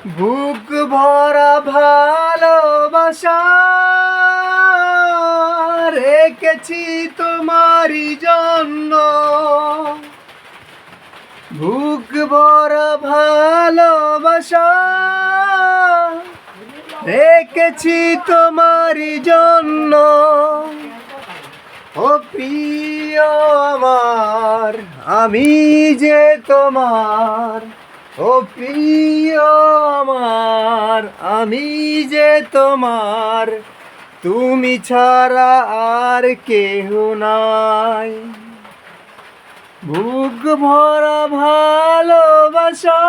বুক ভরা ভালোবাসা রেখেছি তোমারই জন্য। বুক ভরা ভালোবাসা রেখেছি তোমারই জন্য। ও প্রিয় আমার, আমি যে তোমার। ও প্রিয় আমার, আমি যে তোমার। তুমি ছাড়া আর কেহ নাই। বুক ভরা ভালোবাসা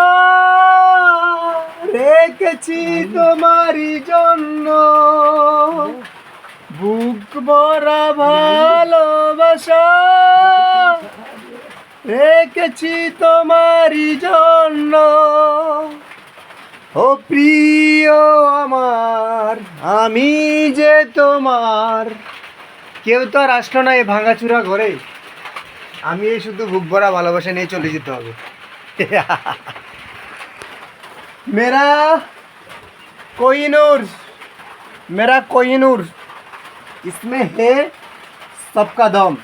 রেখেছি তোমারই জন্য। বুক ভরা ভালোবাসা রেখেছি তোমারই জন্য। ও প্রিয় আমার, আমি যে তোমার। কেউ তো আর আসলো না এই ভাঙাচুরা ঘরে। আমি এই শুধু বুক ভরা ভালোবাসা নিয়ে চলে যেতে হবে। মেরা कोहिनूर, मेरा कोहिनूर, इसमें है सबका दम।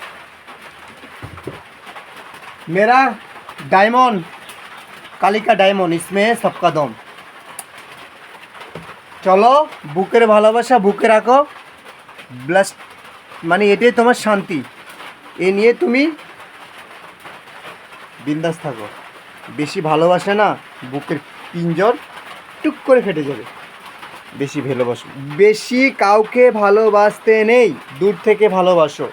मेरा डायमंड, कालिका डायमंड, इसमें है सबका दम। चलो बुकेर भालोबासा बुके राखो। ब्लास्ट माने एटाई तोमार शांति। ए निये तुमी बिंदास थाको। बेशी भालोबासा ना बुकेर पिंजर टुक करे फेटे जाबे। বেশি ভালোবাসো, বেশি কাউকে ভালোবাসতে নেই, দূর থেকে ভালোবাসো।